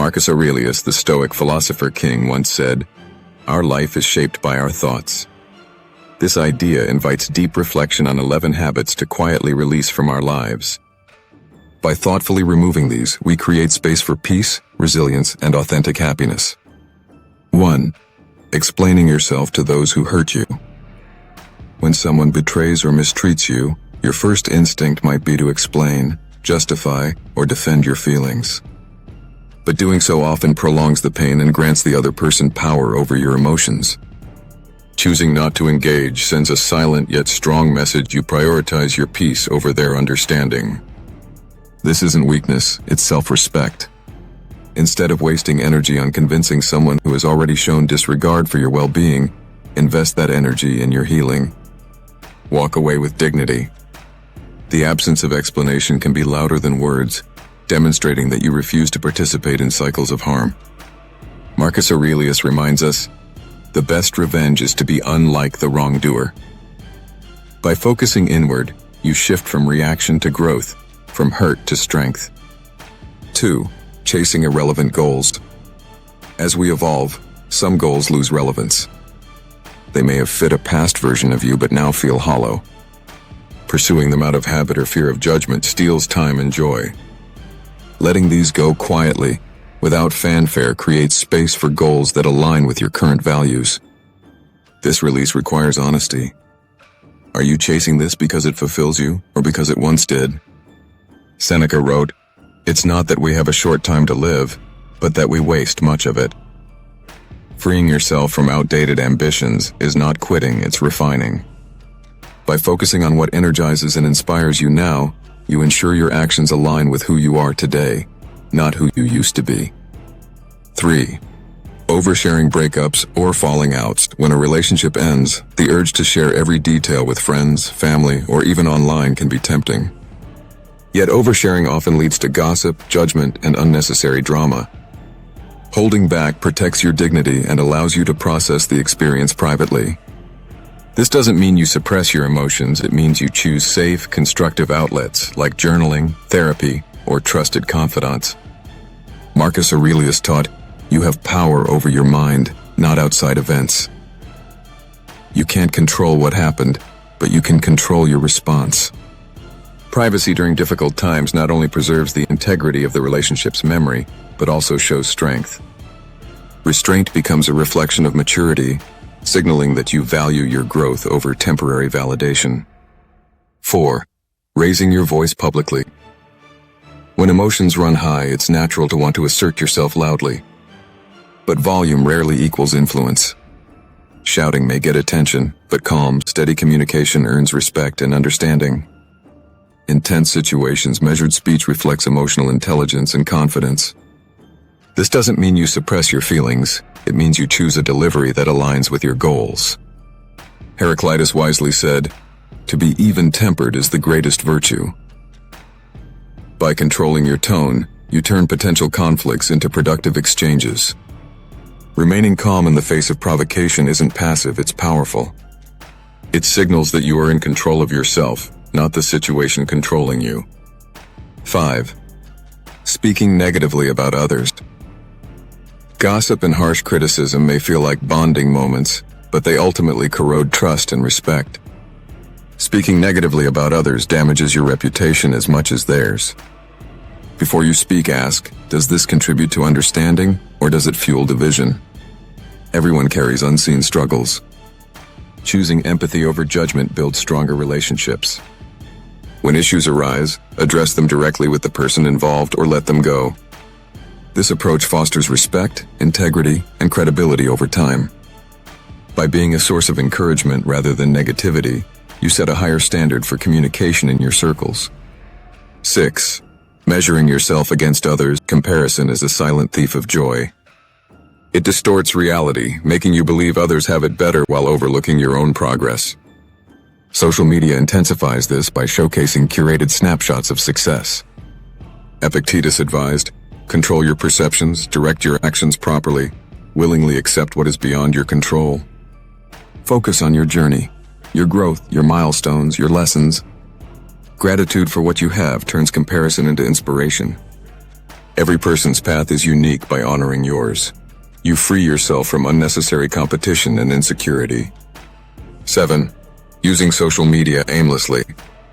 Marcus Aurelius, the Stoic philosopher king, once said, "Our life is shaped by our thoughts." This idea invites deep reflection on 11 habits to quietly release from our lives. By thoughtfully removing these, we create space for peace, resilience, and authentic happiness. 1. Explaining yourself to those who hurt you. When someone betrays or mistreats you, your first instinct might be to explain, justify, or defend your feelings. But doing so often prolongs the pain and grants the other person power over your emotions. Choosing not to engage sends a silent yet strong message you prioritize your peace over their understanding. This isn't weakness, it's self-respect. Instead of wasting energy on convincing someone who has already shown disregard for your well-being, invest that energy in your healing. Walk away with dignity. The absence of explanation can be louder than words, demonstrating that you refuse to participate in cycles of harm. Marcus Aurelius reminds us, the best revenge is to be unlike the wrongdoer. By focusing inward, you shift from reaction to growth, from hurt to strength. 2. Chasing irrelevant goals. As we evolve, some goals lose relevance. They may have fit a past version of you but now feel hollow. Pursuing them out of habit or fear of judgment steals time and joy. Letting these go quietly, without fanfare, creates space for goals that align with your current values. This release requires honesty. Are you chasing this because it fulfills you, or because it once did? Seneca wrote, "It's not that we have a short time to live, but that we waste much of it." Freeing yourself from outdated ambitions is not quitting, it's refining. By focusing on what energizes and inspires you now, you ensure your actions align with who you are today, not who you used to be. 3. Oversharing breakups or falling outs. When a relationship ends, the urge to share every detail with friends, family, or even online can be tempting. Yet oversharing often leads to gossip, judgment, and unnecessary drama. Holding back protects your dignity and allows you to process the experience privately. This doesn't mean you suppress your emotions, it means you choose safe, constructive outlets like journaling, therapy, or trusted confidants. Marcus Aurelius taught, you have power over your mind, not outside events. You can't control what happened, but you can control your response. Privacy during difficult times not only preserves the integrity of the relationship's memory, but also shows strength. Restraint becomes a reflection of maturity, signaling that you value your growth over temporary validation. 4. Raising your voice publicly. When emotions run high, it's natural to want to assert yourself loudly. But volume rarely equals influence. Shouting may get attention, but calm, steady communication earns respect and understanding. In tense situations, measured speech reflects emotional intelligence and confidence. This doesn't mean you suppress your feelings, it means you choose a delivery that aligns with your goals. Heraclitus wisely said, "To be even-tempered is the greatest virtue." By controlling your tone, you turn potential conflicts into productive exchanges. Remaining calm in the face of provocation isn't passive, it's powerful. It signals that you are in control of yourself, not the situation controlling you. 5. Speaking negatively about others. Gossip and harsh criticism may feel like bonding moments, but they ultimately corrode trust and respect. Speaking negatively about others damages your reputation as much as theirs. Before you speak, ask, does this contribute to understanding, or does it fuel division? Everyone carries unseen struggles. Choosing empathy over judgment builds stronger relationships. When issues arise, address them directly with the person involved or let them go. This approach fosters respect, integrity, and credibility over time. By being a source of encouragement rather than negativity, you set a higher standard for communication in your circles. 6. Measuring yourself against others. Comparison is a silent thief of joy. It distorts reality, making you believe others have it better while overlooking your own progress. Social media intensifies this by showcasing curated snapshots of success. Epictetus advised, control your perceptions, direct your actions properly, willingly accept what is beyond your control. Focus on your journey, your growth, your milestones, your lessons. Gratitude for what you have turns comparison into inspiration. Every person's path is unique by honoring yours. You free yourself from unnecessary competition and insecurity. 7. Using social media aimlessly.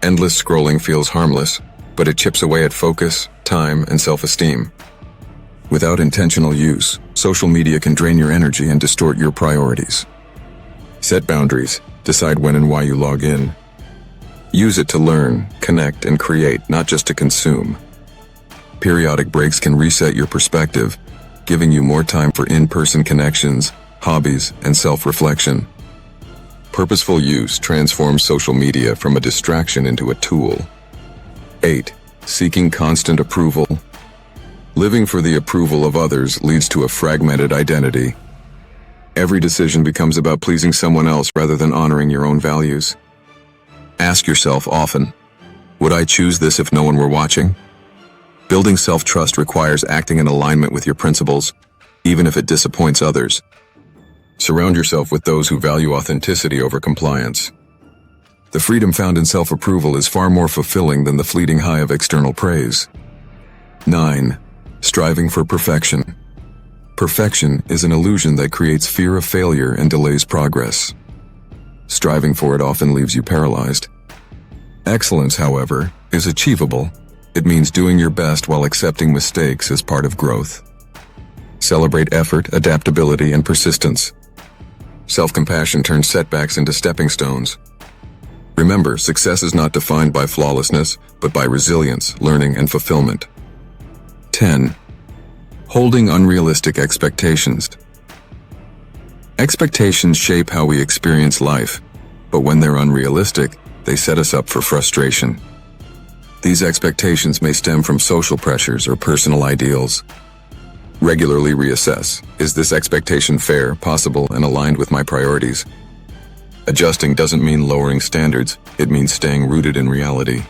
Endless scrolling feels harmless, but it chips away at focus, time, and self-esteem. Without intentional use, social media can drain your energy and distort your priorities. Set boundaries. Decide when and why you log in. Use it to learn, connect, and create, not just to consume. Periodic breaks can reset your perspective, giving you more time for in-person connections, hobbies, and self-reflection. Purposeful use transforms social media from a distraction into a tool. 8. Seeking constant approval. Living for the approval of others leads to a fragmented identity. Every decision becomes about pleasing someone else rather than honoring your own values. Ask yourself often, would I choose this if no one were watching? Building self-trust requires acting in alignment with your principles, even if it disappoints others. Surround yourself with those who value authenticity over compliance. The freedom found in self-approval is far more fulfilling than the fleeting high of external praise. 9. Striving for perfection. Perfection is an illusion that creates fear of failure and delays progress. Striving for it often leaves you paralyzed. Excellence, however, is achievable. It means doing your best while accepting mistakes as part of growth. Celebrate effort, adaptability, and persistence. Self-compassion turns setbacks into stepping stones. Remember, success is not defined by flawlessness, but by resilience, learning, and fulfillment. 10. Holding unrealistic expectations. Expectations shape how we experience life, but when they're unrealistic, they set us up for frustration. These expectations may stem from social pressures or personal ideals. Regularly reassess, is this expectation fair, possible, and aligned with my priorities? Adjusting doesn't mean lowering standards, it means staying rooted in reality.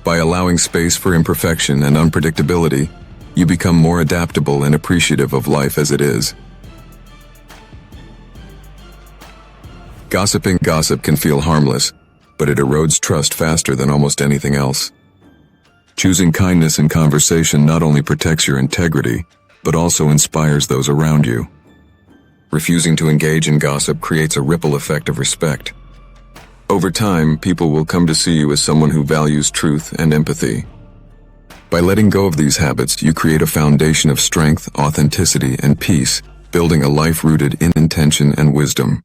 By allowing space for imperfection and unpredictability, you become more adaptable and appreciative of life as it is. Gossip can feel harmless, but it erodes trust faster than almost anything else. Choosing kindness in conversation not only protects your integrity, but also inspires those around you. Refusing to engage in gossip creates a ripple effect of respect. Over time, people will come to see you as someone who values truth and empathy. By letting go of these habits, you create a foundation of strength, authenticity, and peace, building a life rooted in intention and wisdom.